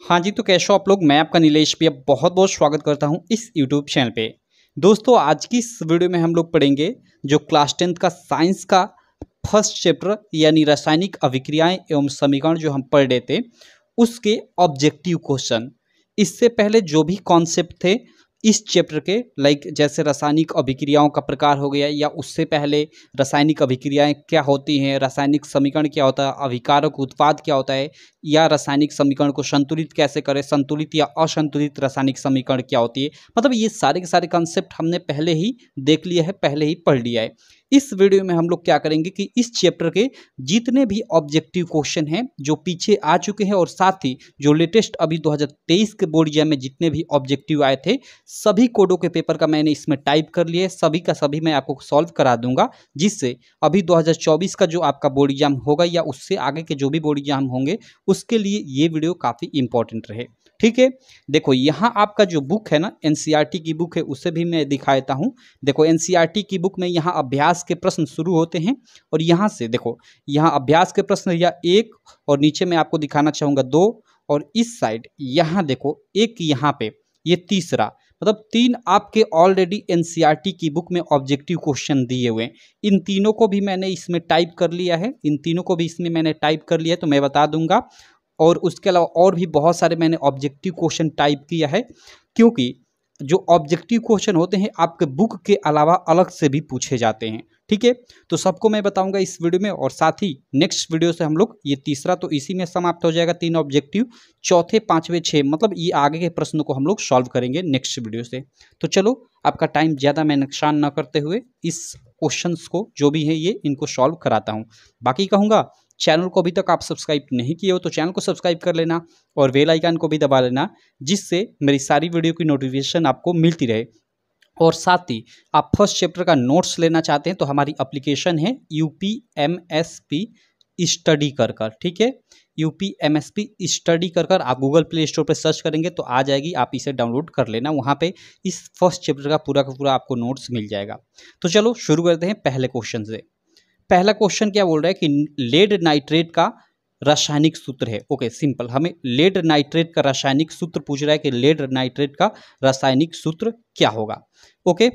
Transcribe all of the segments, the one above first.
हाँ जी, तो कैसे हो आप लोग। मैं आपका नीलेश भैया बहुत बहुत स्वागत करता हूँ इस यूट्यूब चैनल पे। दोस्तों, आज की इस वीडियो में हम लोग पढ़ेंगे जो क्लास 10th का साइंस का फर्स्ट चैप्टर यानी रासायनिक अभिक्रियाएं एवं समीकरण जो हम पढ़ रहे थे उसके ऑब्जेक्टिव क्वेश्चन। इससे पहले जो भी कॉन्सेप्ट थे इस चैप्टर के, लाइक जैसे रासायनिक अभिक्रियाओं का प्रकार हो गया, या उससे पहले रासायनिक अभिक्रियाएं क्या होती हैं, रासायनिक समीकरण क्या होता है, अभिकारक उत्पाद क्या होता है, या रासायनिक समीकरण को संतुलित कैसे करें, संतुलित या असंतुलित रासायनिक समीकरण क्या होती है, मतलब ये सारे के सारे कंसेप्ट हमने पहले ही देख लिया है, पहले ही पढ़ लिया है। इस वीडियो में हम लोग क्या करेंगे कि इस चैप्टर के जितने भी ऑब्जेक्टिव क्वेश्चन हैं जो पीछे आ चुके हैं, और साथ ही जो लेटेस्ट अभी 2023 के बोर्ड एग्जाम में जितने भी ऑब्जेक्टिव आए थे सभी कोडों के पेपर का मैंने इसमें टाइप कर लिया है, सभी का सभी मैं आपको सॉल्व करा दूंगा, जिससे अभी 2024 का जो आपका बोर्ड एग्जाम होगा या उससे आगे के जो भी बोर्ड एग्जाम होंगे उसके लिए ये वीडियो काफ़ी इंपॉर्टेंट रहे। ठीक है, देखो यहाँ आपका जो बुक है ना, एनसीईआरटी की बुक है, उसे भी मैं दिखा देता हूँ। देखो एनसीईआरटी की बुक में यहाँ अभ्यास के प्रश्न शुरू होते हैं, और यहाँ से देखो यहाँ अभ्यास के प्रश्न या एक, और नीचे मैं आपको दिखाना चाहूँगा 2, और इस साइड यहाँ देखो एक, यहाँ पे ये तीसरा, मतलब 3 आपके ऑलरेडी एनसीईआरटी की बुक में ऑब्जेक्टिव क्वेश्चन दिए हुए हैं। इन तीनों को भी मैंने इसमें टाइप कर लिया है, इन तीनों को भी इसमें मैंने टाइप कर लिया है, तो मैं बता दूंगा। और उसके अलावा और भी बहुत सारे मैंने ऑब्जेक्टिव क्वेश्चन टाइप किया है, क्योंकि जो ऑब्जेक्टिव क्वेश्चन होते हैं आपके बुक के अलावा अलग से भी पूछे जाते हैं। ठीक है, तो सबको मैं बताऊंगा इस वीडियो में, और साथ ही नेक्स्ट वीडियो से हम लोग ये तीसरा तो इसी में समाप्त हो जाएगा, 3 ऑब्जेक्टिव, चौथे, पांचवें, 6, मतलब ये आगे के प्रश्नों को हम लोग सॉल्व करेंगे नेक्स्ट वीडियो से। तो चलो, आपका टाइम ज़्यादा मैं नुकसान न करते हुए इस क्वेश्चंस को जो भी है ये इनको सॉल्व कराता हूँ। बाकी कहूँगा, चैनल को अभी तक आप सब्सक्राइब नहीं किए हो तो चैनल को सब्सक्राइब कर लेना, और बेल आइकन को भी दबा लेना, जिससे मेरी सारी वीडियो की नोटिफिकेशन आपको मिलती रहे। और साथ ही आप फर्स्ट चैप्टर का नोट्स लेना चाहते हैं तो हमारी एप्लीकेशन है UPMSP स्टडी कर कर। ठीक है, UPMSP स्टडी कर कर आप गूगल प्ले स्टोर पर सर्च करेंगे तो आ जाएगी, आप इसे डाउनलोड कर लेना, वहाँ पे इस फर्स्ट चैप्टर का पूरा आपको नोट्स मिल जाएगा। तो चलो शुरू करते हैं पहले क्वेश्चन से। पहला क्वेश्चन क्या बोल रहा है कि लेड नाइट्रेट का रासायनिक सूत्र है। ओके, सिंपल, हमें लेड नाइट्रेट का रासायनिक सूत्र पूछ रहा है कि लेड नाइट्रेट का रासायनिक सूत्र क्या होगा। ओके,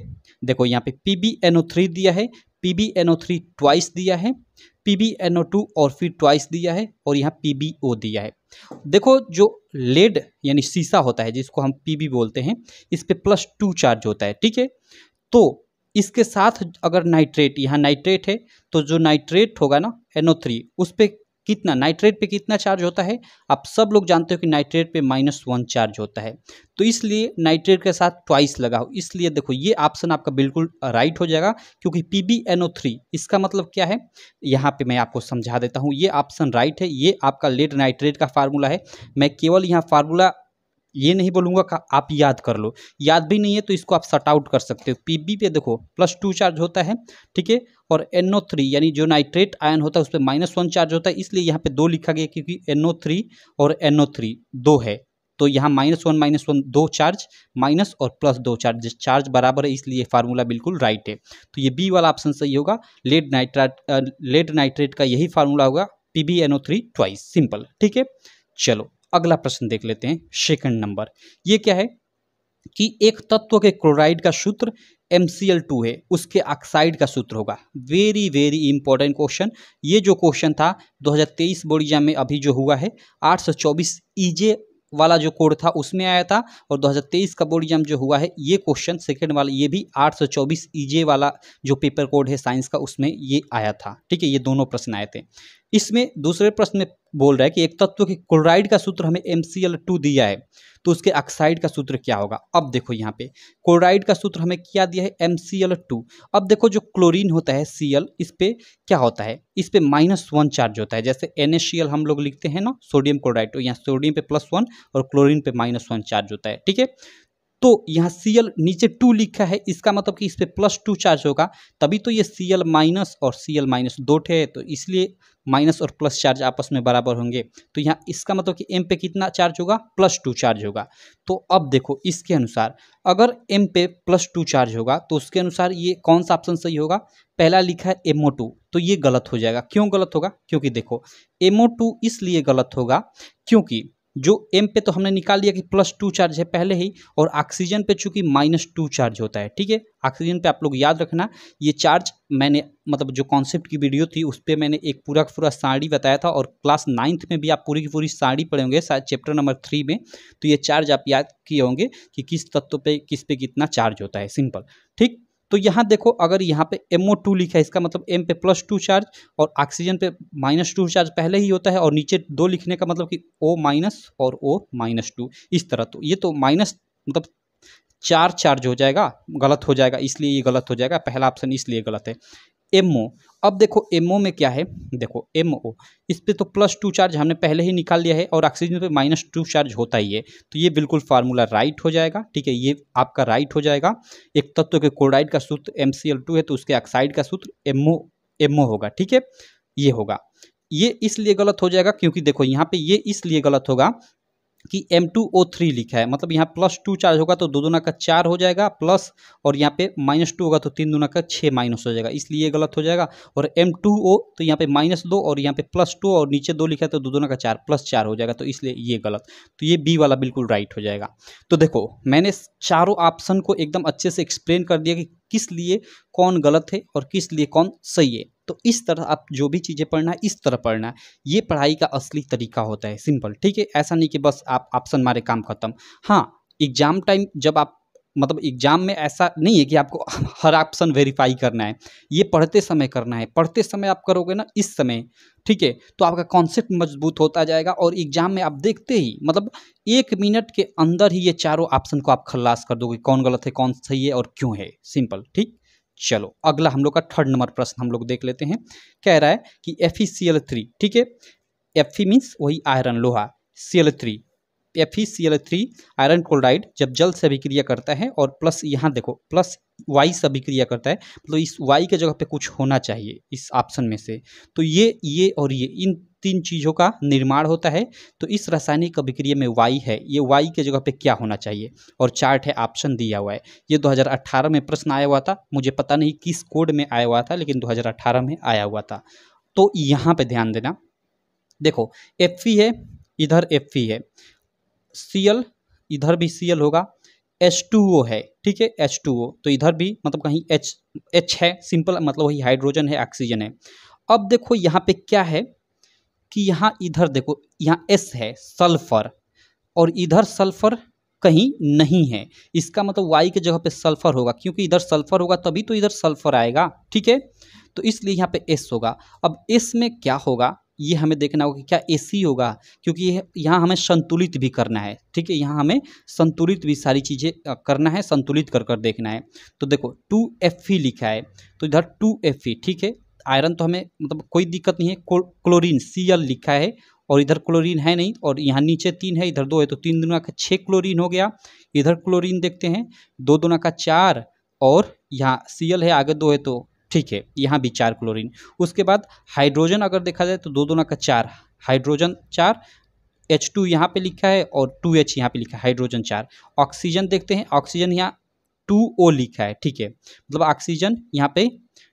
देखो यहाँ पे PbNO3 दिया है, PbNO3 ट्वाइस दिया है, PbNO2 और फिर ट्वाइस दिया है, और यहाँ PbO दिया है। देखो जो लेड यानी सीसा होता है जिसको हम Pb बोलते हैं, इस पे +2 चार्ज होता है। ठीक है, तो इसके साथ अगर नाइट्रेट, यहाँ नाइट्रेट है तो जो नाइट्रेट होगा ना NO3, उस पे कितना, नाइट्रेट पे कितना चार्ज होता है, आप सब लोग जानते हो कि नाइट्रेट पे -1 चार्ज होता है, तो इसलिए नाइट्रेट के साथ ट्वाइस लगा हो, इसलिए देखो ये ऑप्शन आपका बिल्कुल राइट हो जाएगा, क्योंकि PbNO3 इसका मतलब क्या है, यहाँ पे मैं आपको समझा देता हूँ। ये ऑप्शन राइट है, ये आपका लेड नाइट्रेट का फार्मूला है। मैं केवल यहाँ फार्मूला ये नहीं बोलूँगा कि आप याद कर लो, याद भी नहीं है तो इसको आप शट आउट कर सकते हो। Pb पे देखो +2 चार्ज होता है, ठीक है, और NO3 यानी जो नाइट्रेट आयन होता है उस पर -1 चार्ज होता है, इसलिए यहाँ पे 2 लिखा गया, क्योंकि NO3 और NO3 2 है, तो यहाँ -1 2 चार्ज, माइनस और +2 चार्ज, चार्ज बराबर है, इसलिए फार्मूला बिल्कुल राइट है। तो ये बी वाला ऑप्शन सही होगा, लेड नाइट्रेट का यही फार्मूला होगा, PbNO3 ट्वाइस, सिंपल। ठीक है, चलो अगला प्रश्न देख लेते हैं, सेकंड नंबर। ये क्या है कि एक तत्व के क्लोराइड का सूत्र MCl2 है, उसके ऑक्साइड का सूत्र होगा। Very very important question. ये जो क्वेश्चन था 2023 बोर्ड एग्जाम में अभी जो हुआ है 824 EJ वाला जो कोड था उसमें आया था, और 2023 का बोर्ड एग्जाम जो हुआ है ये क्वेश्चन सेकंड वाला, ये भी 824 EJ वाला जो पेपर कोड है साइंस का, उसमें ये आया था। ठीक है, ये दोनों प्रश्न आए थे। इसमें दूसरे प्रश्न में बोल रहा है कि एक तत्व के क्लोराइड का सूत्र हमें MCl2 दिया है, तो उसके ऑक्साइड का सूत्र क्या होगा। अब देखो यहाँ पे क्लोराइड का सूत्र हमें क्या दिया है, MCl2। अब देखो जो क्लोरीन होता है Cl, इस पे क्या होता है, इस पे -1 चार्ज होता है, जैसे NaCl हम लोग लिखते हैं ना, सोडियम क्लोराइड, तो यहाँ सोडियम पे +1 और क्लोरीन पे -1 चार्ज होता है। ठीक है, तो यहाँ Cl नीचे 2 लिखा है, इसका मतलब कि इस पे +2 चार्ज होगा, तभी तो ये Cl- और Cl- 2 थे, तो इसलिए माइनस और प्लस चार्ज आपस में बराबर होंगे, तो यहाँ इसका मतलब कि M पे कितना चार्ज होगा, +2 चार्ज होगा। तो अब देखो इसके अनुसार अगर M पे +2 चार्ज होगा तो उसके अनुसार ये कौन सा ऑप्शन सही होगा, पहला लिखा है MO2, तो ये गलत हो जाएगा। क्यों गलत होगा, क्योंकि देखो MO2 इसलिए गलत होगा क्योंकि जो M पे तो हमने निकाल लिया कि +2 चार्ज है पहले ही, और ऑक्सीजन पे चूंकि -2 चार्ज होता है। ठीक है, ऑक्सीजन पे आप लोग याद रखना, ये चार्ज मैंने मतलब जो कॉन्सेप्ट की वीडियो थी उस पर मैंने एक पूरा पूरा सारणी बताया था, और क्लास 9th में भी आप पूरी की पूरी सारणी पढ़े होंगे शायद चैप्टर नंबर 3 में। तो ये चार्ज आप याद किए होंगे कि किस तत्व पे किस पे कितना चार्ज होता है, सिंपल। ठीक, तो यहाँ देखो, अगर यहाँ पे MO2 लिखा है, इसका मतलब M पे +2 चार्ज और ऑक्सीजन पे -2 चार्ज पहले ही होता है, और नीचे 2 लिखने का मतलब कि O- और O-2 इस तरह। तो ये तो माइनस मतलब 4 चार्ज हो जाएगा, गलत हो जाएगा, इसलिए ये गलत हो जाएगा, पहला ऑप्शन इसलिए गलत है। MO, अब देखो MO में क्या है, देखो MO इस पे तो +2 चार्ज हमने पहले ही निकाल लिया है, और ऑक्सीजन पे -2 चार्ज होता ही है, तो ये बिल्कुल फार्मूला राइट हो जाएगा। ठीक है, ये आपका राइट हो जाएगा। एक तत्व के क्लोराइड का सूत्र MCl2 है, तो उसके ऑक्साइड का सूत्र MO होगा। ठीक है, ये होगा। ये इसलिए गलत हो जाएगा क्योंकि देखो यहाँ पे ये इसलिए गलत होगा कि M2O3 लिखा है, मतलब यहाँ +2 चार्ज होगा तो 2 दूना का 4 हो जाएगा प्लस, और यहाँ पे -2 होगा तो 3 दूना का 6 माइनस हो जाएगा, इसलिए ये गलत हो जाएगा। और M2O तो यहाँ पे -2 और यहाँ पे +2 और नीचे 2 लिखा है तो 2 दूना का 4 +4 हो जाएगा, तो इसलिए ये गलत। तो ये बी वाला बिल्कुल राइट हो जाएगा। तो देखो मैंने चारों ऑप्शन को एकदम अच्छे से एक्सप्लेन कर दिया कि किस लिए कौन गलत है और किस लिए कौन सही है। तो इस तरह आप जो भी चीज़ें पढ़ना है इस तरह पढ़ना है, ये पढ़ाई का असली तरीका होता है, सिंपल। ठीक है, ऐसा नहीं कि बस आप ऑप्शन मारे काम खत्म। हाँ, एग्जाम टाइम जब आप मतलब एग्जाम में ऐसा नहीं है कि आपको हर ऑप्शन वेरीफाई करना है, ये पढ़ते समय करना है। पढ़ते समय आप करोगे ना इस समय, ठीक है, तो आपका कॉन्सेप्ट मजबूत होता जाएगा, और एग्जाम में आप देखते ही मतलब 1 मिनट के अंदर ही ये चारों ऑप्शन को आप खल्लास कर दोगे, कौन गलत है कौन सही है और क्यों है, सिंपल। ठीक, चलो अगला हम लोग का 3rd नंबर प्रश्न हम लोग देख लेते हैं। कह रहा है कि FeCl3, ठीक है, Fe मीन्स वही आयरन लोहा, Cl3 FeCl3 आयरन क्लोराइड जब जल से अभिक्रिया करता है, और प्लस यहाँ देखो प्लस Y से अभिक्रिया करता है, मतलब इस Y के जगह पे कुछ होना चाहिए इस ऑप्शन में से। तो ये और ये इन 3 चीज़ों का निर्माण होता है। तो इस रासायनिक अभिक्रिया में Y है, ये Y के जगह पे क्या होना चाहिए, और चार्ट है, ऑप्शन दिया हुआ है। ये 2018 में प्रश्न आया हुआ था, मुझे पता नहीं किस कोड में आया हुआ था, लेकिन 2018 में आया हुआ था। तो यहाँ पे ध्यान देना, देखो Fe है, इधर Fe है, Cl इधर भी Cl होगा, H2O है, ठीक है, H2O तो इधर भी मतलब कहीं H है, सिंपल मतलब वही हाइड्रोजन है, ऑक्सीजन है। अब देखो यहाँ पे क्या है कि यहाँ इधर देखो, यहाँ S है सल्फर, और इधर सल्फर कहीं नहीं है, इसका मतलब Y के जगह पे सल्फर होगा, क्योंकि इधर सल्फर होगा तभी तो इधर सल्फर आएगा। ठीक है, तो इसलिए यहाँ पे S होगा। अब S में क्या होगा ये हमें देखना होगा कि क्या AC होगा, क्योंकि यहाँ हमें संतुलित भी करना है। ठीक है, यहाँ हमें संतुलित भी सारी चीज़ें करना है, संतुलित कर कर देखना है। तो देखो 2Fe लिखा है, तो इधर 2Fe, ठीक है, आयरन तो हमें मतलब कोई दिक्कत नहीं है। क्लोरीन Cl लिखा है, और इधर क्लोरीन है नहीं, और यहाँ नीचे 3 है, इधर 2 है, तो 3 दूना का 6 क्लोरीन हो गया। इधर क्लोरीन देखते हैं, 2 दूना का 4, और यहाँ Cl है, आगे 2 है, तो ठीक है, यहाँ भी 4 क्लोरीन। उसके बाद हाइड्रोजन अगर देखा जाए तो 2 दूना का 4, हाइड्रोजन 4, H2 यहाँ पे लिखा है, और 2H यहाँ पे लिखा है, हाइड्रोजन 4। ऑक्सीजन देखते हैं, ऑक्सीजन यहाँ 2O लिखा है, ठीक है, मतलब ऑक्सीजन यहाँ पे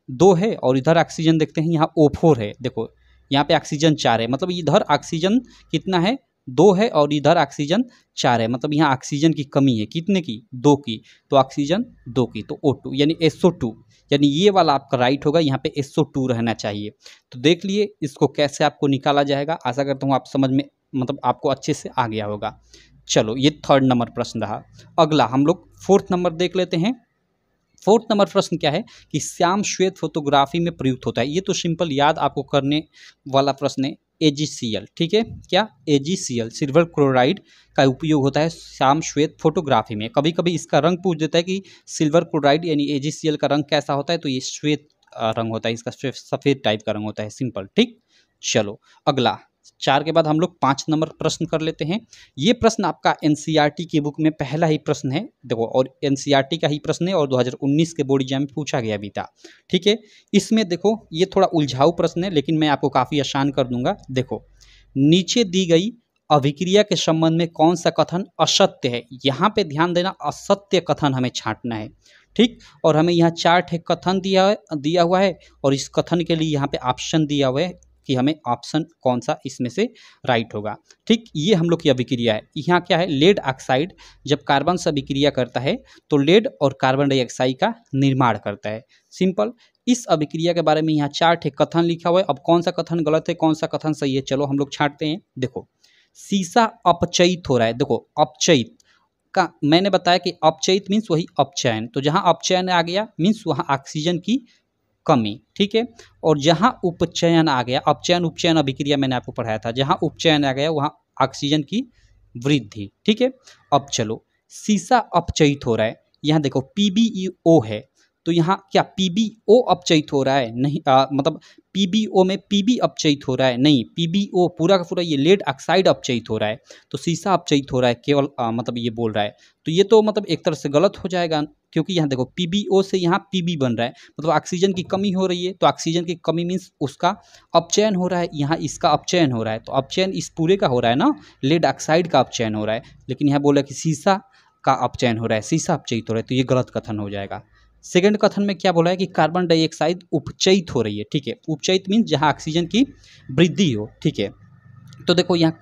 2 है, और इधर ऑक्सीजन देखते हैं यहाँ O4 है। देखो यहाँ पे ऑक्सीजन 4 है, मतलब इधर ऑक्सीजन कितना है, 2 है, और इधर ऑक्सीजन 4 है, मतलब यहाँ ऑक्सीजन की कमी है, कितने की, 2 की, तो ऑक्सीजन 2 की, तो O2 यानी SO2, यानी ये वाला आपका राइट होगा, यहाँ पे SO2 रहना चाहिए। तो देख लिए इसको कैसे आपको निकाला जाएगा, आशा करता हूँ आप समझ में मतलब आपको अच्छे से आ गया होगा। चलो ये 3rd नंबर प्रश्न रहा। अगला हम लोग 4th नंबर देख लेते हैं। 4th नंबर प्रश्न क्या है कि श्याम श्वेत फोटोग्राफी में प्रयुक्त होता है। ये तो सिंपल याद आपको करने वाला प्रश्न है, AgCl, ठीक है, क्या AgCl सिल्वर क्लोराइड का उपयोग होता है श्याम श्वेत फोटोग्राफी में। कभी कभी इसका रंग पूछ देता है कि सिल्वर क्लोराइड यानी AgCl का रंग कैसा होता है, तो ये श्वेत रंग होता है, इसका सफ़ेद टाइप का रंग होता है, सिंपल। ठीक, चलो अगला 4 के बाद हम लोग 5 नंबर प्रश्न कर लेते हैं। ये प्रश्न आपका NCERT की बुक में पहला ही प्रश्न है, देखो, और NCERT का ही प्रश्न है, और 2019 के बोर्ड एग्जाम में पूछा गया भी था। ठीक है, इसमें देखो ये थोड़ा उलझाऊ प्रश्न है, लेकिन मैं आपको काफ़ी आसान कर दूंगा। देखो नीचे दी गई अभिक्रिया के संबंध में कौन सा कथन असत्य है, यहाँ पे ध्यान देना, असत्य कथन हमें छांटना है। ठीक, और हमें यहाँ चार्ट है, कथन दिया हुआ है, और इस कथन के लिए यहाँ पे ऑप्शन दिया हुआ है कि हमें ऑप्शन कौन सा इसमें से राइट होगा। ठीक, ये हम लोग की अभिक्रिया है। यहाँ क्या है, लेड ऑक्साइड जब कार्बन से अभिक्रिया करता है तो लेड और कार्बन डाइऑक्साइड का निर्माण करता है। सिंपल। इस अभिक्रिया के बारे में यहाँ 4 ठे कथन लिखा हुआ है। अब कौन सा कथन गलत है, कौन सा कथन सही है, चलो हम लोग छांटते हैं। देखो, सीसा अपचयित हो रहा है। देखो, अपचयित का मैंने बताया कि अपचयित मीन्स वही अपचयन, तो जहाँ अपचयन आ गया मीन्स वहाँ ऑक्सीजन की कमी। ठीक है, और जहाँ उपचयन आ गया, अपचयन उपचयन अभिक्रिया मैंने आपको पढ़ाया था, जहाँ उपचयन आ गया वहाँ ऑक्सीजन की वृद्धि। ठीक है, अब चलो, सीसा अपचयित हो रहा है। यहाँ देखो PbO है, तो यहाँ क्या PbO अपचयित हो रहा है? नहीं, मतलब PbO में Pb अपचयित हो रहा है? नहीं, PbO पूरा का पूरा ये लेड ऑक्साइड अपचयित हो रहा है, तो सीसा अपचयित हो रहा है केवल, मतलब ये बोल रहा है। तो ये तो मतलब एक तरह से गलत हो जाएगा, क्योंकि यहाँ देखो PbO से यहाँ Pb बन रहा है, मतलब ऑक्सीजन की कमी हो रही है, तो ऑक्सीजन की कमी मीन्स उसका अपचयन हो रहा है, यहाँ इसका अपचयन हो रहा है, तो अपचयन इस पूरे का हो रहा है ना, लेड ऑक्साइड का अपचयन हो रहा है, लेकिन यहाँ बोला कि सीसा का अपचयन हो रहा है, सीसा अपचयित हो रहा है, तो ये गलत कथन हो जाएगा। सेकंड कथन में क्या बोला है कि कार्बन डाइऑक्साइड उपचयित हो रही है। ठीक है, उपचयित मीन्स जहाँ ऑक्सीजन की वृद्धि हो। ठीक है, तो देखो यहाँ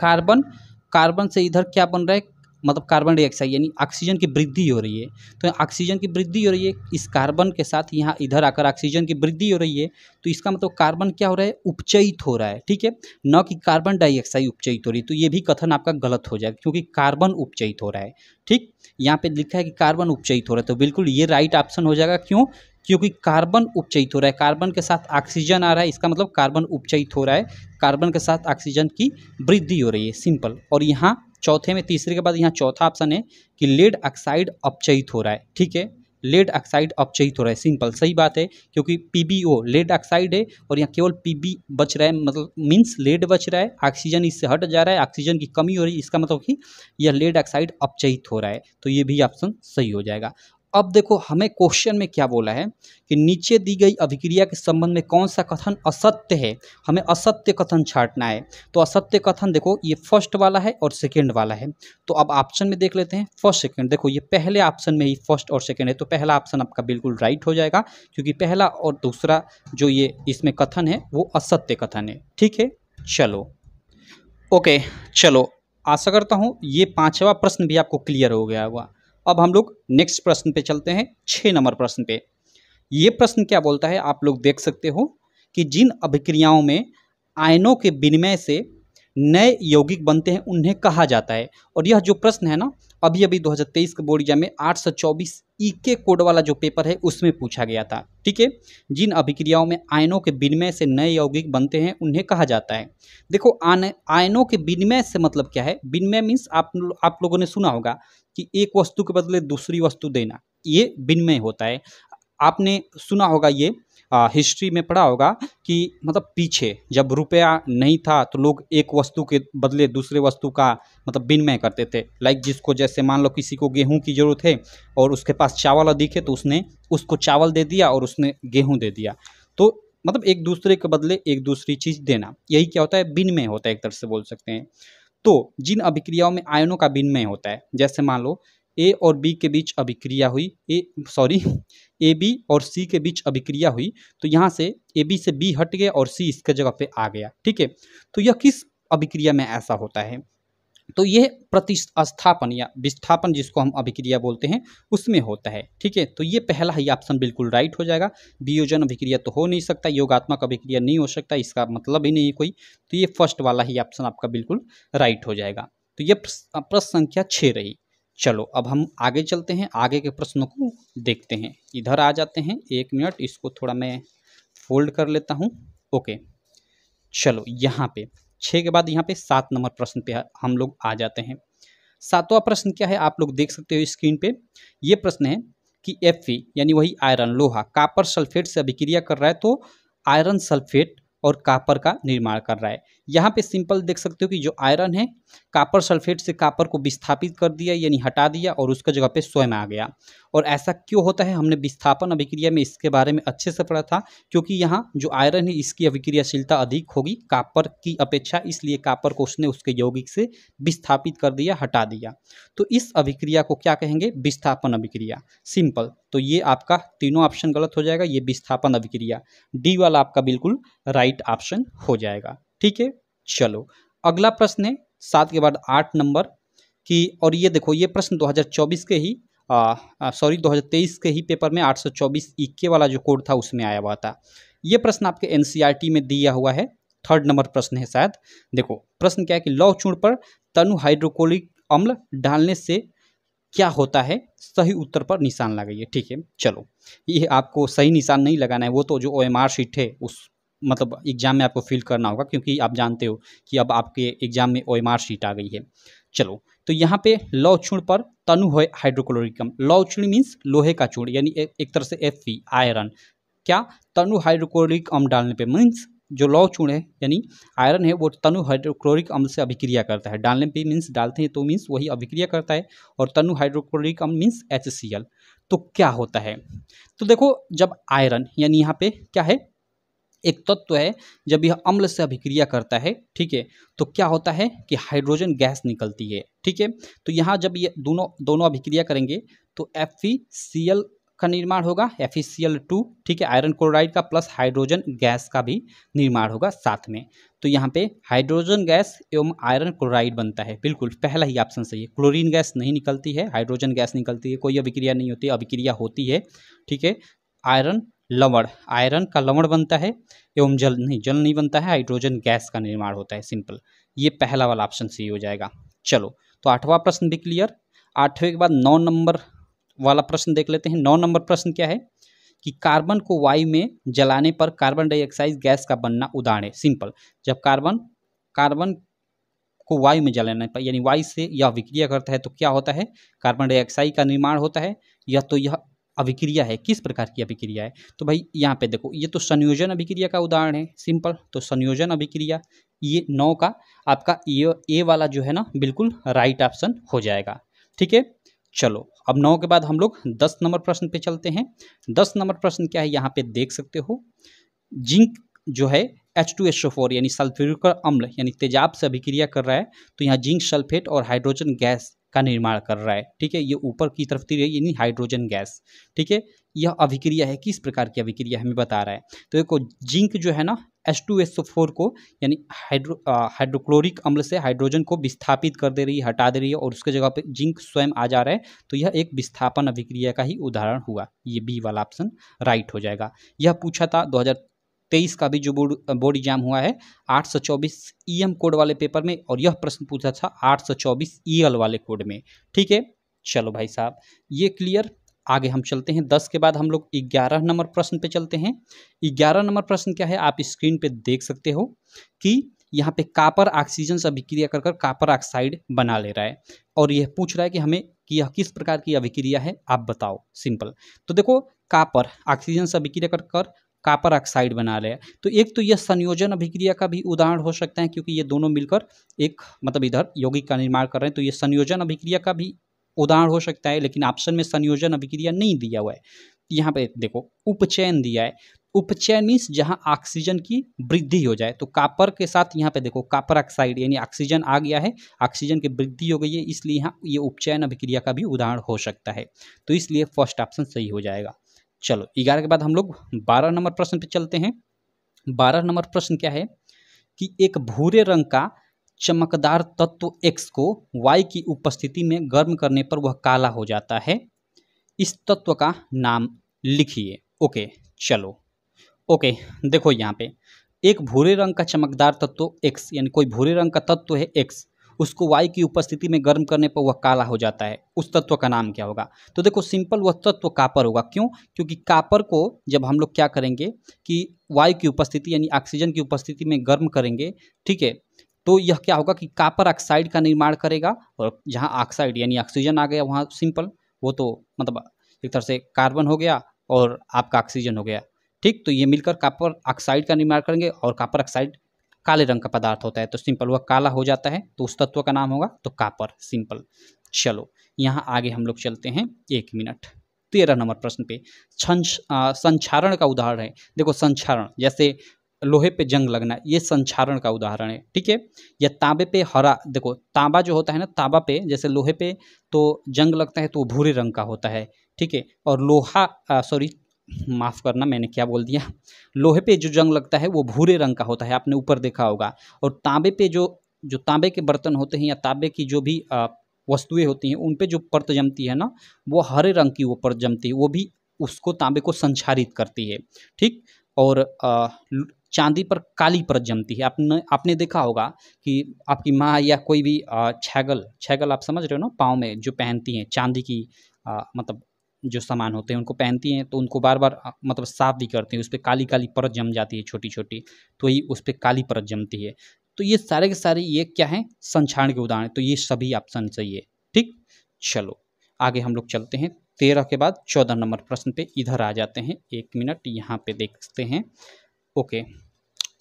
कार्बन से इधर क्या बन रहा है, मतलब कार्बन डाइऑक्साइड यानी ऑक्सीजन की वृद्धि हो रही है, तो ऑक्सीजन की वृद्धि हो रही है, इस कार्बन के साथ यहाँ इधर आकर ऑक्सीजन की वृद्धि हो रही है, तो इसका मतलब कार्बन क्या हो रहा है, उपचयित हो रहा है। ठीक है, न कि कार्बन डाइऑक्साइड उपचयित हो रही है, तो ये भी कथन आपका गलत हो जाएगा, क्योंकि कार्बन उपचयित हो रहा है। ठीक, यहाँ पे लिखा है कि कार्बन उपचयित हो रहा है, तो बिल्कुल ये राइट ऑप्शन हो जाएगा। क्यों? क्योंकि कार्बन उपचयित हो रहा है, कार्बन के साथ ऑक्सीजन आ रहा है, इसका मतलब कार्बन उपचयित हो रहा है, कार्बन के साथ ऑक्सीजन की वृद्धि हो रही है। सिंपल। और यहाँ चौथे में, तीसरे के बाद यहाँ चौथा ऑप्शन है कि लेड ऑक्साइड अपचयित हो रहा है। ठीक है, लेड ऑक्साइड अपचयित हो रहा है। सिंपल, सही बात है, क्योंकि PbO लेड ऑक्साइड है और यहाँ केवल Pb बच रहा है, मतलब मीन्स लेड बच रहा है, ऑक्सीजन इससे हट जा रहा है, ऑक्सीजन की कमी हो रही है, इसका मतलब कि यह लेड ऑक्साइड अपचयित हो रहा है, तो ये भी ऑप्शन सही हो जाएगा। अब देखो हमें क्वेश्चन में क्या बोला है कि नीचे दी गई अभिक्रिया के संबंध में कौन सा कथन असत्य है, हमें असत्य कथन छांटना है। तो असत्य कथन देखो, ये फर्स्ट वाला है और सेकंड वाला है, तो अब ऑप्शन में देख लेते हैं फर्स्ट सेकंड। देखो ये पहले ऑप्शन में ही फर्स्ट और सेकंड है, तो पहला ऑप्शन आपका बिल्कुल राइट हो जाएगा, क्योंकि पहला और दूसरा जो ये इसमें कथन है वो असत्य कथन है। ठीक है, चलो ओके, चलो आशा करता हूँ ये 5वां प्रश्न भी आपको क्लियर हो गया होगा। अब हम लोग नेक्स्ट प्रश्न पे चलते हैं, 6 नंबर प्रश्न पे। ये प्रश्न क्या बोलता है, आप लोग देख सकते हो कि जिन अभिक्रियाओं में आयनों के विनिमय से नए यौगिक बनते हैं उन्हें कहा जाता है। और यह जो प्रश्न है ना, अभी अभी 2023 के बोर्ड एग्जाम में 824 EK कोड वाला जो पेपर है उसमें पूछा गया था। ठीक है, जिन अभिक्रियाओं में आयनों के विनिमय से नए यौगिक बनते हैं उन्हें कहा जाता है। देखो आयनों के विनिमय से मतलब क्या है, विनिमय मीन्स आप लोगों ने सुना होगा कि एक वस्तु के बदले दूसरी वस्तु देना, ये विनिमय होता है। आपने सुना होगा, ये हिस्ट्री में पढ़ा होगा कि मतलब पीछे जब रुपया नहीं था तो लोग एक वस्तु के बदले दूसरे वस्तु का मतलब विनिमय करते थे। लाइक जिसको जैसे मान लो किसी को गेहूं की ज़रूरत है और उसके पास चावल अधिक है, तो उसने उसको चावल दे दिया और उसने गेहूं दे दिया, तो मतलब एक दूसरे के बदले एक दूसरी चीज़ देना, यही क्या होता है, विनिमय होता है, एक तरह से बोल सकते हैं। तो जिन अभिक्रियाओं में आयनों का विनिमय होता है, जैसे मान लो ए और बी के बीच अभिक्रिया हुई, ए बी और सी के बीच अभिक्रिया हुई, तो यहाँ से ए बी से बी हट गया और सी इसके जगह पे आ गया। ठीक है, तो यह किस अभिक्रिया में ऐसा होता है, तो यह प्रतिस्थापन या विस्थापन जिसको हम अभिक्रिया बोलते हैं उसमें होता है। ठीक है, तो ये पहला ही ऑप्शन बिल्कुल राइट हो जाएगा। वियोजन अभिक्रिया तो हो नहीं सकता, योगात्मक अभिक्रिया नहीं हो सकता, इसका मतलब ही नहीं कोई, तो ये फर्स्ट वाला ही ऑप्शन आपका बिल्कुल राइट हो जाएगा। तो ये प्रश्न संख्या 6 रही। चलो अब हम आगे चलते हैं, आगे के प्रश्नों को देखते हैं। इधर आ जाते हैं, 1 मिनट, इसको थोड़ा मैं फोल्ड कर लेता हूँ। ओके, चलो यहाँ पे 6 के बाद यहाँ पे 7 नंबर प्रश्न पे हम लोग आ जाते हैं। 7वां प्रश्न क्या है, आप लोग देख सकते हो स्क्रीन पे। ये प्रश्न है कि Fe यानी वही आयरन, लोहा कापर सल्फेट से अभिक्रिया कर रहा है, तो आयरन सल्फेट और कापर का निर्माण कर रहा है। यहाँ पे सिंपल देख सकते हो कि जो आयरन है कॉपर सल्फेट से कॉपर को विस्थापित कर दिया यानी हटा दिया और उसका जगह पे स्वयं आ गया। और ऐसा क्यों होता है, हमने विस्थापन अभिक्रिया में इसके बारे में अच्छे से पढ़ा था, क्योंकि यहाँ जो आयरन है इसकी अभिक्रियाशीलता अधिक होगी कॉपर की अपेक्षा, इसलिए कॉपर को उसने उसके यौगिक से विस्थापित कर दिया, हटा दिया। तो इस अभिक्रिया को क्या कहेंगे, विस्थापन अभिक्रिया। सिंपल, तो ये आपका तीनों ऑप्शन गलत हो जाएगा, ये विस्थापन अभिक्रिया, डी वाला आपका बिल्कुल राइट ऑप्शन हो जाएगा। ठीक है, चलो अगला प्रश्न है 7 के बाद 8 नंबर की, और ये देखो ये प्रश्न 2024 के ही 2023 के ही पेपर में 824 इक्के वाला जो कोड था उसमें आया हुआ था। ये प्रश्न आपके एनसीईआरटी में दिया हुआ है, 3rd नंबर प्रश्न है शायद। देखो प्रश्न क्या है कि लौह चूर्ण पर तनु हाइड्रोक्लोरिक अम्ल डालने से क्या होता है, सही उत्तर पर निशान लगाइए। ठीक है, चलो ये आपको सही निशान नहीं लगाना है, वो तो जो OMR शीट है उस मतलब एग्जाम में आपको फिल करना होगा, क्योंकि आप जानते हो कि अब आपके एग्जाम में OMR शीट आ गई है। चलो तो यहाँ पे लौह चूर्ण पर तनु हाइड्रोक्लोरिक अम्ल, लौह चूर्ण मीन्स लोहे का चूर्ण यानी एक तरह से Fe आयरन, क्या तनु हाइड्रोक्लोरिक अम्ल डालने पे मीन्स जो लौह चूर्ण है यानी आयरन है वो तनु हाइड्रोक्लोरिक अम्ल से अभिक्रिया करता है, डालने पे मीन्स डालते हैं तो मीन्स वही अभिक्रिया करता है, और तनु हाइड्रोक्लोरिक अम्ल मीन्स HCl। तो क्या होता है, तो देखो जब आयरन यानी यहाँ पे क्या है, एक तत्व है, जब यह अम्ल से अभिक्रिया करता है, ठीक है, तो क्या होता है कि हाइड्रोजन गैस निकलती है। ठीक है, तो यहाँ जब ये दोनों अभिक्रिया करेंगे तो FeCl का निर्माण होगा, FeCl2, ठीक है, आयरन क्लोराइड का प्लस हाइड्रोजन गैस का भी निर्माण होगा साथ में। तो यहाँ पे हाइड्रोजन गैस एवं आयरन क्लोराइड बनता है, बिल्कुल पहला ही ऑप्शन सही है। क्लोरीन गैस नहीं निकलती है, हाइड्रोजन गैस निकलती है, कोई अभिक्रिया नहीं होती, अभिक्रिया होती है। ठीक है, आयरन लवण, आयरन का लवण बनता है एवं जल नहीं बनता है, हाइड्रोजन गैस का निर्माण होता है। सिंपल, ये पहला वाला ऑप्शन सही हो जाएगा। चलो तो 8वां प्रश्न भी क्लियर। 8वें के बाद 9 नंबर वाला प्रश्न देख लेते हैं। 9 नंबर प्रश्न क्या है कि कार्बन को वायु में जलाने पर कार्बन डाइऑक्साइड गैस का बनना उदाहरण है। सिंपल, जब कार्बन को वायु में जलाने पर यानी वायु से यह अभिक्रिया करता है तो क्या होता है, कार्बन डाइऑक्साइड का निर्माण होता है। यह अभिक्रिया है, किस प्रकार की अभिक्रिया है, तो भाई यहाँ पे देखो ये तो संयोजन अभिक्रिया का उदाहरण है। सिंपल, तो संयोजन अभिक्रिया, ये 9 का आपका ए वाला जो है ना बिल्कुल राइट ऑप्शन हो जाएगा। ठीक है, चलो अब 9 के बाद हम लोग 10 नंबर प्रश्न पे चलते हैं। 10 नंबर प्रश्न क्या है, यहाँ पे देख सकते हो, जिंक जो है H2SO4 यानी सल्फ्यूरिक अम्ल यानी तेजाब से अभिक्रिया कर रहा है, तो यहाँ जिंक सल्फेट और हाइड्रोजन गैस का निर्माण कर रहा है। ठीक है, ये ऊपर की तरफ तीर है यानी हाइड्रोजन गैस। ठीक है, यह अभिक्रिया है, किस प्रकार की अभिक्रिया हमें बता रहा है, तो देखो जिंक जो है ना H2SO4 को यानी हाइड्रोक्लोरिक अम्ल से हाइड्रोजन को विस्थापित कर दे रही है, हटा दे रही है, और उसके जगह पे जिंक स्वयं आ जा रहा है, तो यह एक विस्थापन अभिक्रिया का ही उदाहरण हुआ। ये बी वाला ऑप्शन राइट हो जाएगा। यह पूछा था 2023 का भी जो बोर्ड एग्जाम हुआ है 824 EM कोड वाले पेपर में, और यह प्रश्न पूछा था 824 EL वाले कोड में। ठीक है, चलो भाई साहब ये क्लियर। आगे हम चलते हैं, 10 के बाद हम लोग 11 नंबर प्रश्न पे चलते हैं। 11 नंबर प्रश्न क्या है, आप स्क्रीन पे देख सकते हो कि यहाँ पे कॉपर ऑक्सीजन से अभिक्रिया कर कॉपर ऑक्साइड बना ले रहा है, और यह पूछ रहा है कि हमें कि यह किस प्रकार की अभिक्रिया है, आप बताओ। सिंपल, तो देखो कॉपर ऑक्सीजन से अभिक्रिया कर कॉपर ऑक्साइड बना रहे हैं, तो एक तो यह संयोजन अभिक्रिया का भी उदाहरण हो सकता है, क्योंकि ये दोनों मिलकर एक मतलब इधर यौगिक का निर्माण कर रहे हैं, तो ये संयोजन अभिक्रिया का भी उदाहरण हो सकता है, लेकिन ऑप्शन में संयोजन अभिक्रिया नहीं दिया हुआ है। यहाँ पे देखो उपचयन दिया है, उपचयन मीन्स जहाँ ऑक्सीजन की वृद्धि हो जाए, तो कॉपर के साथ यहाँ पे देखो कॉपर ऑक्साइड यानी ऑक्सीजन आ गया है, ऑक्सीजन की वृद्धि हो गई है, इसलिए यहाँ ये उपचयन अभिक्रिया का भी उदाहरण हो सकता है, तो इसलिए फर्स्ट ऑप्शन सही हो जाएगा। चलो 11 के बाद हम लोग 12 नंबर प्रश्न पे चलते हैं। 12 नंबर प्रश्न क्या है कि एक भूरे रंग का चमकदार तत्व X को Y की उपस्थिति में गर्म करने पर वह काला हो जाता है, इस तत्व का नाम लिखिए। ओके, चलो ओके, देखो यहाँ पे एक भूरे रंग का चमकदार तत्व X यानी कोई भूरे रंग का तत्व है X, उसको Y की उपस्थिति में गर्म करने पर वह काला हो जाता है, उस तत्व का नाम क्या होगा, तो देखो सिंपल वह तत्व कॉपर होगा। क्यों, क्योंकि कॉपर को जब हम लोग क्या करेंगे कि Y की उपस्थिति यानी ऑक्सीजन की उपस्थिति में गर्म करेंगे, ठीक है, तो यह क्या होगा कि कॉपर ऑक्साइड का निर्माण करेगा, और जहाँ ऑक्साइड यानी ऑक्सीजन आ गया वहाँ सिंपल वो तो मतलब एक तरह से कार्बन हो गया और आपका ऑक्सीजन हो गया, ठीक, तो ये मिलकर कॉपर ऑक्साइड का निर्माण करेंगे और कॉपर ऑक्साइड काले रंग का पदार्थ होता है, तो सिंपल वह काला हो जाता है, तो उस तत्व का नाम होगा तो कॉपर, सिंपल। चलो यहाँ आगे हम लोग चलते हैं, 1 मिनट। 13 नंबर प्रश्न पे संक्षारण का उदाहरण है। देखो संक्षारण जैसे लोहे पे जंग लगना, ये संक्षारण का उदाहरण है, ठीक है। या तांबे पे हरा, देखो तांबा जो होता है ना, तांबा पे जैसे लोहे पे तो जंग लगता है तो वो भूरे रंग का होता है, ठीक है। और लोहा सॉरी माफ़ करना मैंने क्या बोल दिया, लोहे पे जो जंग लगता है वो भूरे रंग का होता है, आपने ऊपर देखा होगा। और तांबे पे जो जो तांबे के बर्तन होते हैं या तांबे की जो भी वस्तुएं होती हैं उन पे जो परत जमती है ना, वो हरे रंग की वो परत जमती है, वो भी उसको तांबे को संक्षारित करती है, ठीक। और चांदी पर काली परत जमती है। आपने देखा होगा कि आपकी माँ या कोई भी छेगल छेगल आप समझ रहे हो ना, पाँव में जो पहनती हैं चांदी की मतलब जो सामान होते हैं उनको पहनती हैं, तो उनको बार बार मतलब साफ भी करती हैं, उस पर काली काली परत जम जाती है छोटी छोटी, तो ये उस पर काली परत जमती है। तो ये सारे के सारे ये क्या हैं, संक्षारण के उदाहरण, तो ये सभी ऑप्शन सही है, ठीक। चलो आगे हम लोग चलते हैं, 13 के बाद 14 नंबर प्रश्न पे इधर आ जाते हैं, 1 मिनट यहाँ पे देखते हैं, ओके।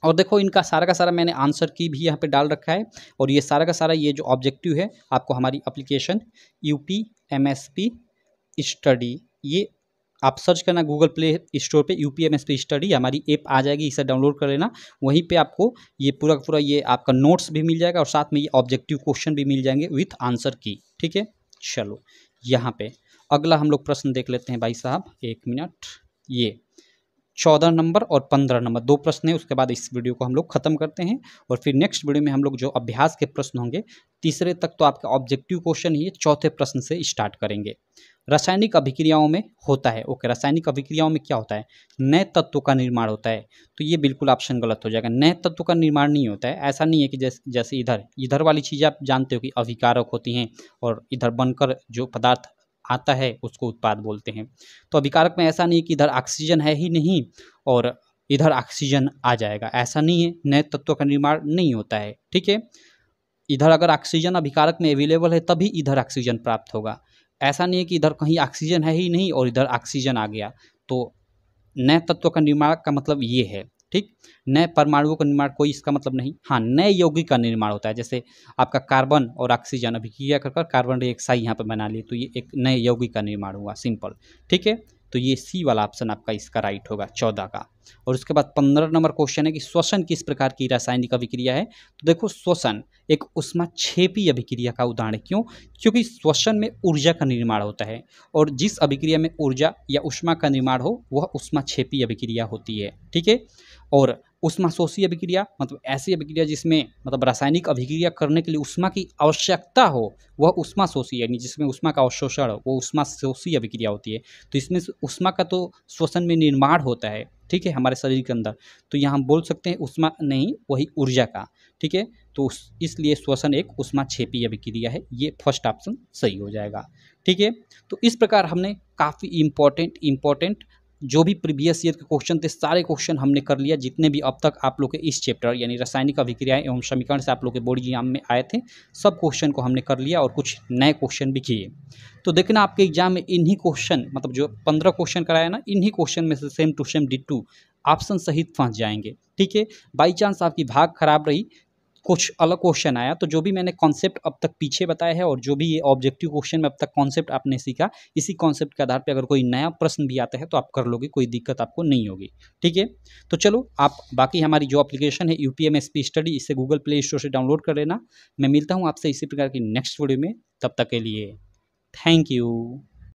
और देखो इनका सारा का सारा मैंने आंसर की भी यहाँ पे डाल रखा है, और ये सारा का सारा ये जो ऑब्जेक्टिव है आपको हमारी एप्लीकेशन UPMSP स्टडी, ये आप सर्च करना गूगल प्ले स्टोर पे UPMSP स्टडी, हमारी ऐप आ जाएगी, इसे डाउनलोड कर लेना। वहीं पे आपको ये पूरा पूरा ये आपका नोट्स भी मिल जाएगा और साथ में ये ऑब्जेक्टिव क्वेश्चन भी मिल जाएंगे विथ आंसर की, ठीक है। चलो यहाँ पे अगला हम लोग प्रश्न देख लेते हैं भाई साहब, 1 मिनट। ये 14 नंबर और 15 नंबर 2 प्रश्न है, उसके बाद इस वीडियो को हम लोग खत्म करते हैं और फिर नेक्स्ट वीडियो में हम लोग जो अभ्यास के प्रश्न होंगे तीसरे तक तो आपका ऑब्जेक्टिव क्वेश्चन ही है, चौथे प्रश्न से स्टार्ट करेंगे। रासायनिक अभिक्रियाओं में होता है, ओके, रासायनिक अभिक्रियाओं में क्या होता है, नए तत्वों का निर्माण होता है, तो ये बिल्कुल ऑप्शन गलत हो जाएगा। नए तत्वों का निर्माण नहीं होता है, ऐसा नहीं है कि जैसे इधर वाली चीज़ें आप जानते हो कि अभिकारक होती हैं और इधर बनकर जो पदार्थ आता है उसको उत्पाद बोलते हैं। तो अभिकारक में ऐसा नहीं कि इधर ऑक्सीजन है ही नहीं और इधर ऑक्सीजन आ जाएगा, ऐसा नहीं है, नए तत्वों का निर्माण नहीं होता है, ठीक है। इधर अगर ऑक्सीजन अभिकारक में अवेलेबल है तभी इधर ऑक्सीजन प्राप्त होगा, ऐसा नहीं है कि इधर कहीं ऑक्सीजन है ही नहीं और इधर ऑक्सीजन आ गया। तो नए तत्वों का निर्माण का मतलब ये है, ठीक। नए परमाणुओं का निर्माण कोई इसका मतलब नहीं, हाँ नए यौगिक का निर्माण होता है, जैसे आपका कार्बन और ऑक्सीजन अभिक्रिया कर कार्बन डाइऑक्साइड यहाँ पर बना लिए, तो ये एक नए यौगिक का निर्माण हुआ, सिंपल, ठीक है। तो ये सी वाला ऑप्शन आपका इसका राइट होगा 14 का। और उसके बाद 15 नंबर क्वेश्चन है कि श्वसन किस प्रकार की रासायनिक अभिक्रिया है, तो देखो श्वसन एक ऊष्माक्षेपी अभिक्रिया का उदाहरण है। क्यों? क्योंकि श्वसन में ऊर्जा का निर्माण होता है और जिस अभिक्रिया में ऊर्जा या ऊष्मा का निर्माण हो वह ऊष्माक्षेपी अभिक्रिया होती है, ठीक है। और ऊष्माशोषी अभिक्रिया मतलब ऐसी अभिक्रिया जिसमें मतलब रासायनिक अभिक्रिया करने के लिए ऊष्मा की आवश्यकता हो, वह ऊष्माशोषी, यानी जिसमें ऊष्मा का अवशोषण हो, वो ऊष्माशोषी अभिक्रिया होती है। तो इसमें ऊष्मा का तो श्वसन में निर्माण होता है, ठीक है, हमारे शरीर के अंदर, तो यहाँ हम बोल सकते हैं ऊष्मा नहीं, वही ऊर्जा का, ठीक है। तो इसलिए श्वसन एक ऊष्माक्षेपी अभिक्रिया है, ये फर्स्ट ऑप्शन सही हो जाएगा, ठीक है। तो इस प्रकार हमने काफ़ी इम्पोर्टेंट जो भी प्रीवियस ईयर के क्वेश्चन थे सारे क्वेश्चन हमने कर लिया, जितने भी अब तक आप लोग के इस चैप्टर यानी रासायनिक अभिक्रियाएं एवं समीकरण से आप लोग के बोर्ड एग्जाम में आए थे, सब क्वेश्चन को हमने कर लिया और कुछ नए क्वेश्चन भी किए। तो देखना आपके एग्जाम में इन्हीं क्वेश्चन मतलब जो 15 क्वेश्चन कराया ना, इन्हीं क्वेश्चन में से सेम टू सेम डिट्टू ऑप्शन सहित फंस जाएंगे, ठीक है। बाई चांस आपकी भाग खराब रही, कुछ अलग क्वेश्चन आया, तो जो भी मैंने कॉन्सेप्ट अब तक पीछे बताया है और जो भी ये ऑब्जेक्टिव क्वेश्चन में अब तक कॉन्सेप्ट आपने सीखा, इसी कॉन्सेप्ट के आधार पे अगर कोई नया प्रश्न भी आता है तो आप कर लोगे, कोई दिक्कत आपको नहीं होगी, ठीक है। तो चलो आप बाकी हमारी जो एप्लीकेशन है UPMSP स्टडी, इसे गूगल प्ले स्टोर से डाउनलोड कर लेना। मैं मिलता हूँ आपसे इसी प्रकार की नेक्स्ट वीडियो में, तब तक के लिए थैंक यू।